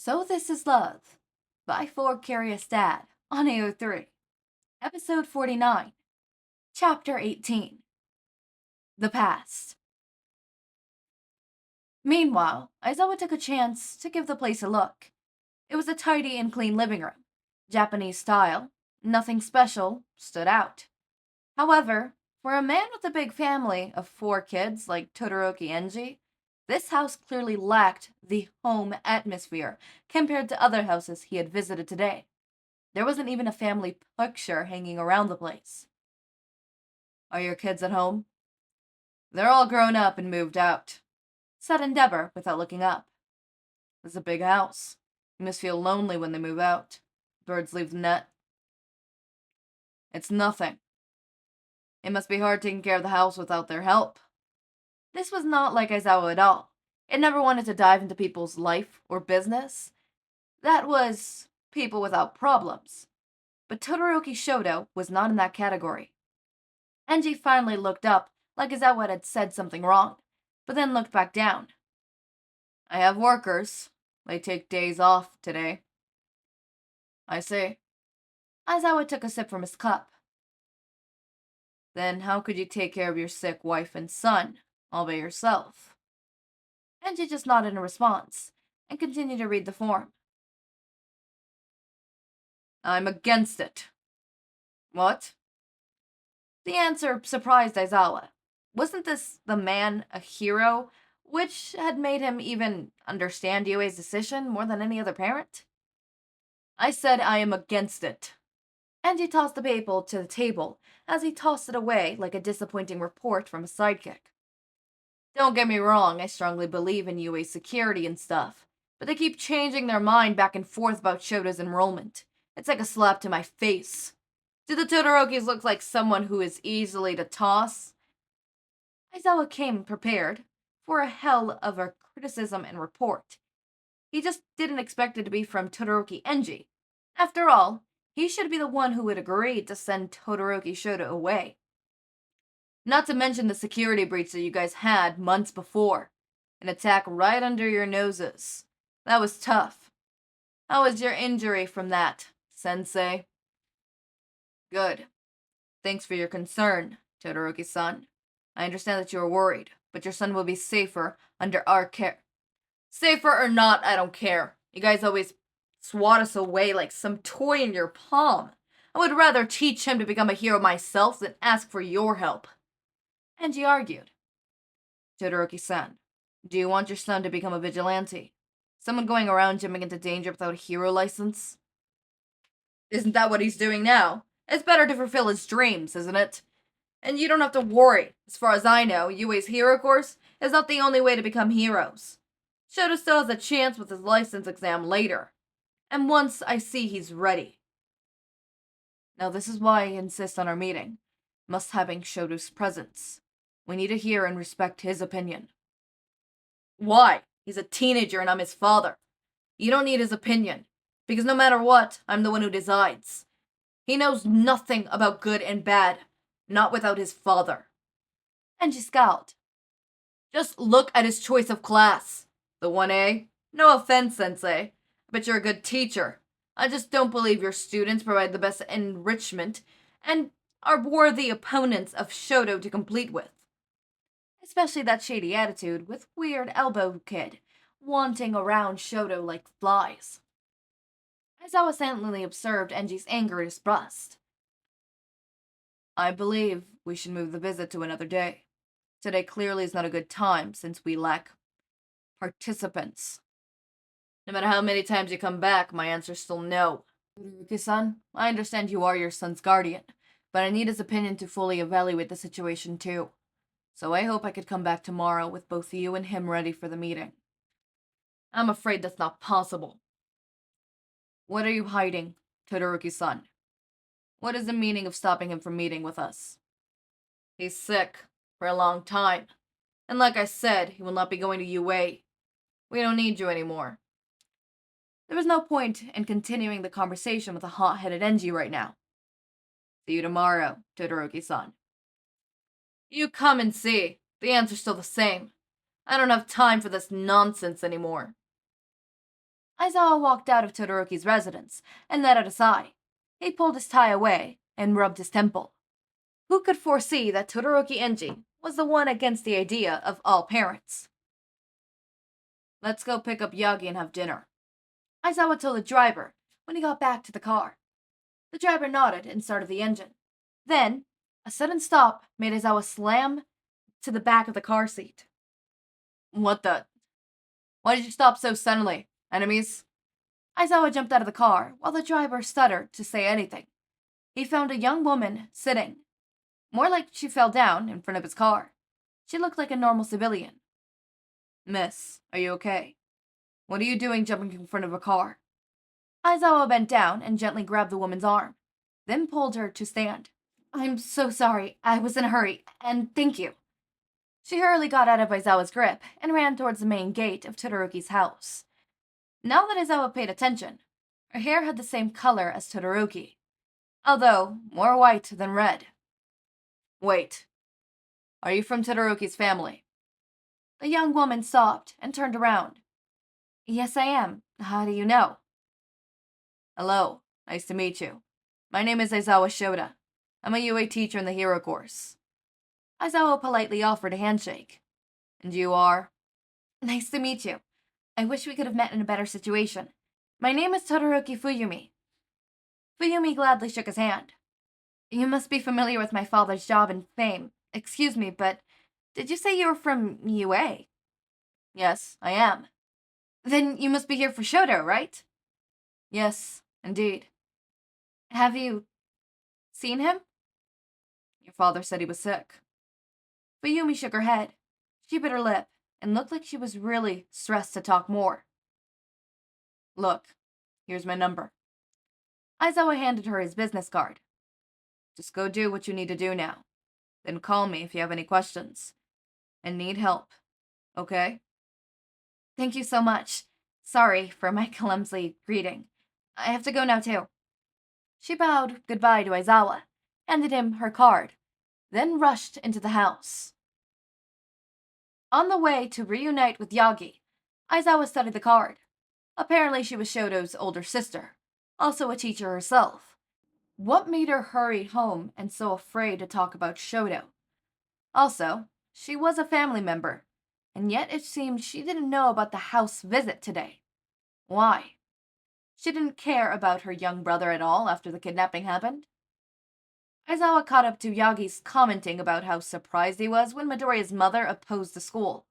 So This Is Love by Four Curious Dad on AO3. Episode 49. Chapter 18. The Past. Meanwhile, Aizawa took a chance to give the place a look. It was a tidy and clean living room. Japanese style. Nothing special stood out. However, for a man with a big family of 4 kids like Todoroki Enji, this house clearly lacked the home atmosphere compared to other houses he had visited today. There wasn't even a family picture hanging around the place. "Are your kids at home?" "They're all grown up and moved out," said Endeavor without looking up. "It's a big house. You must feel lonely when they move out. Birds leave the net." "It's nothing. It must be hard taking care of the house without their help." This was not like Aizawa at all. It never wanted to dive into people's life or business. That was people without problems. But Todoroki Shoto was not in that category. Enji finally looked up, like Aizawa had said something wrong, but then looked back down. "I have workers. They take days off today." "I see." Aizawa took a sip from his cup. "Then how could you take care of your sick wife and son all by yourself?" Enji just nodded in response, and continued to read the form. "I'm against it." "What?" The answer surprised Aizawa. Wasn't this the man a hero, which had made him even understand Yue's decision more than any other parent? "I said I am against it." Enji tossed the paper to the table as he tossed it away like a disappointing report from a sidekick. "Don't get me wrong, I strongly believe in Yue's security and stuff, but they keep changing their mind back and forth about Shoto's enrollment. It's like a slap to my face. Do the Todorokis look like someone who is easily to toss?" Aizawa came prepared for a hell of a criticism and report. He just didn't expect it to be from Todoroki Enji. After all, he should be the one who would agree to send Todoroki Shoto away. "Not to mention the security breach that you guys had months before. An attack right under your noses. That was tough. How was your injury from that, sensei?" "Good. Thanks for your concern, Todoroki-san. I understand that you are worried, but your son will be safer under our care." "Safer or not, I don't care. You guys always swat us away like some toy in your palm. I would rather teach him to become a hero myself than ask for your help." Enji argued. "Todoroki-san, do you want your son to become a vigilante? Someone going around jumping into danger without a hero license?" "Isn't that what he's doing now? It's better to fulfill his dreams, isn't it? And you don't have to worry. As far as I know, Yue's hero course is not the only way to become heroes. Shoto still has a chance with his license exam later. And once I see he's ready." Now this is why I insist on our meeting. Must having Shoto's presence. We need to hear and respect his opinion. "Why? He's a teenager and I'm his father. You don't need his opinion, because no matter what, I'm the one who decides. He knows nothing about good and bad, not without his father." Enji scowled. "Just look at his choice of class. The 1A? No offense, sensei, but you're a good teacher. I just don't believe your students provide the best enrichment and are worthy opponents of Shoto to complete with. Especially that shady attitude with weird elbow kid, wanting around Shoto like flies." Aizawa silently observed Enji's anger disgust. "I believe we should move the visit to another day. Today clearly is not a good time since we lack participants." "No matter how many times you come back, my answer's still no. Todoroki-san, I understand you are your son's guardian, but I need his opinion to fully evaluate the situation too. So I hope I could come back tomorrow with both you and him ready for the meeting." "I'm afraid that's not possible." "What are you hiding, Todoroki-san? What is the meaning of stopping him from meeting with us?" "He's sick for a long time. And like I said, he will not be going to UA. We don't need you anymore." There was no point in continuing the conversation with a hot-headed Enji right now. "See you tomorrow, Todoroki-san." "You come and see. The answer's still the same. I don't have time for this nonsense anymore." Aizawa walked out of Todoroki's residence and let out a sigh. He pulled his tie away and rubbed his temple. Who could foresee that Todoroki Enji was the one against the idea of all parents? Let's go pick up Yagi and have dinner, Aizawa told the driver when he got back to the car. The driver nodded and started the engine. Then, a sudden stop made Aizawa slam to the back of the car seat. What the? Why did you stop so suddenly? Enemies? Aizawa jumped out of the car while the driver stuttered to say anything. He found a young woman sitting. More like she fell down in front of his car. She looked like a normal civilian. Miss, are you okay? What are you doing jumping in front of a car? Aizawa bent down and gently grabbed the woman's arm, then pulled her to stand. I'm so sorry. I was in a hurry, and thank you. She hurriedly got out of Aizawa's grip and ran towards the main gate of Todoroki's house. Now that Aizawa paid attention, her hair had the same color as Todoroki, although more white than red. Wait, are you from Todoroki's family? The young woman stopped and turned around. Yes, I am. How do you know? Hello, nice to meet you. My name is Aizawa Shouto. I'm a UA teacher in the hero course. Aizawa politely offered a handshake. And you are? Nice to meet you. I wish we could have met in a better situation. My name is Todoroki Fuyumi. Fuyumi gladly shook his hand. You must be familiar with my father's job and fame. Excuse me, but did you say you were from UA? Yes, I am. Then you must be here for Shouto, right? Yes, indeed. Have you seen him? Your father said he was sick. Fuyumi shook her head. She bit her lip and looked like she was really stressed to talk more. Look, here's my number. Aizawa handed her his business card. Just go do what you need to do now. Then call me if you have any questions. And need help. Okay? Thank you so much. Sorry for my clumsy greeting. I have to go now too. She bowed goodbye to Aizawa, handed him her card, then rushed into the house. On the way to reunite with Yagi, Aizawa studied the card. Apparently she was Shoto's older sister, also a teacher herself. What made her hurry home and so afraid to talk about Shouto? Also, she was a family member, and yet it seemed she didn't know about the house visit today. Why? She didn't care about her young brother at all after the kidnapping happened. Aizawa caught up to Yagi's commenting about how surprised he was when Midoriya's mother opposed the school.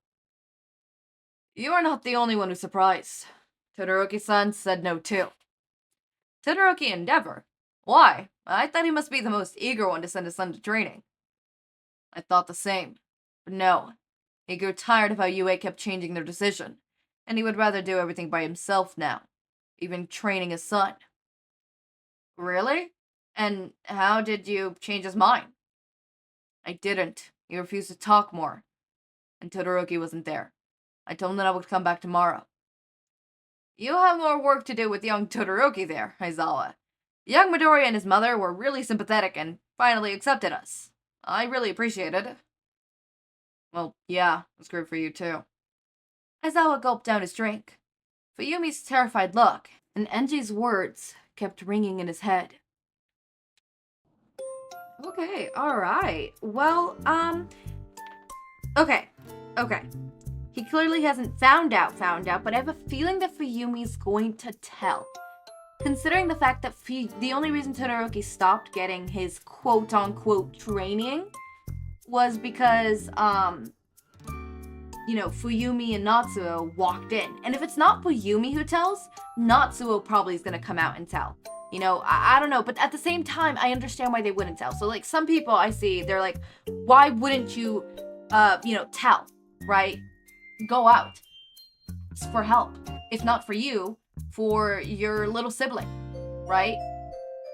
You are not the only one who's surprised. Todoroki-san said no too. Todoroki Endeavor? Why? I thought he must be the most eager one to send his son to training. I thought the same. But no. He grew tired of how UA kept changing their decision, and he would rather do everything by himself now, even training his son. Really? And how did you change his mind? I didn't. He refused to talk more. And Todoroki wasn't there. I told him that I would come back tomorrow. You have more work to do with young Todoroki there, Aizawa. Young Midoriya and his mother were really sympathetic and finally accepted us. I really appreciated it. Well, yeah, it was great for you too. Aizawa gulped down his drink. Fuyumi's terrified look and Enji's words kept ringing in his head. Okay, alright. Well, Okay. He clearly hasn't found out, but I have a feeling that Fuyumi's going to tell. Considering the fact that the only reason Todoroki stopped getting his quote-unquote training was because, Fuyumi and Natsuo walked in. And if it's not Fuyumi who tells, Natsuo probably is going to come out and tell. I don't know, but at the same time, I understand why they wouldn't tell. So, some people I see, they're like, why wouldn't you, tell, right? Go out. It's for help. If not for you, for your little sibling, right?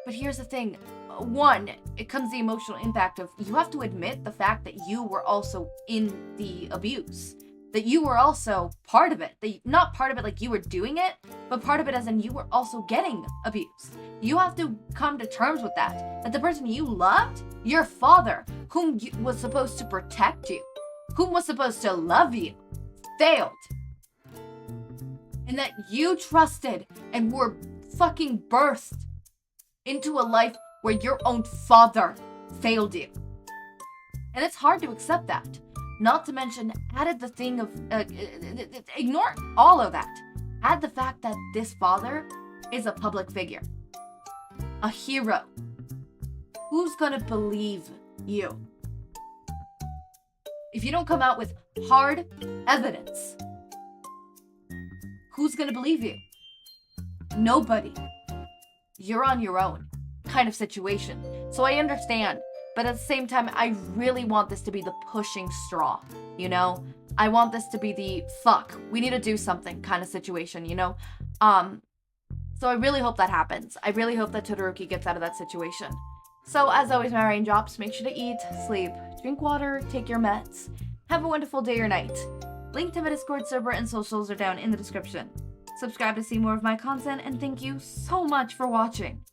But here's the thing. One, it comes the emotional impact of you have to admit the fact that you were also in the abuse. That you were also part of it. Not part of it like you were doing it, but part of it as in you were also getting abused. You have to come to terms with that. That the person you loved, your father, whom was supposed to protect you, whom was supposed to love you, failed. and that you trusted and were fucking birthed into a life where your own father failed you. And it's hard to accept that. Not to mention, added the thing of, ignore all of that. Add the fact that this father is a public figure. A hero. Who's gonna believe you? If you don't come out with hard evidence, who's gonna believe you? Nobody. You're on your own kind of situation. So I understand, but at the same time, I really want this to be the pushing straw, you know? I want this to be the fuck, we need to do something kind of situation, you know? So I really hope that happens. I really hope that Todoroki gets out of that situation. So as always, my raindrops, make sure to eat, sleep, drink water, take your meds. Have a wonderful day or night. Link to my Discord server and socials are down in the description. Subscribe to see more of my content, and thank you so much for watching.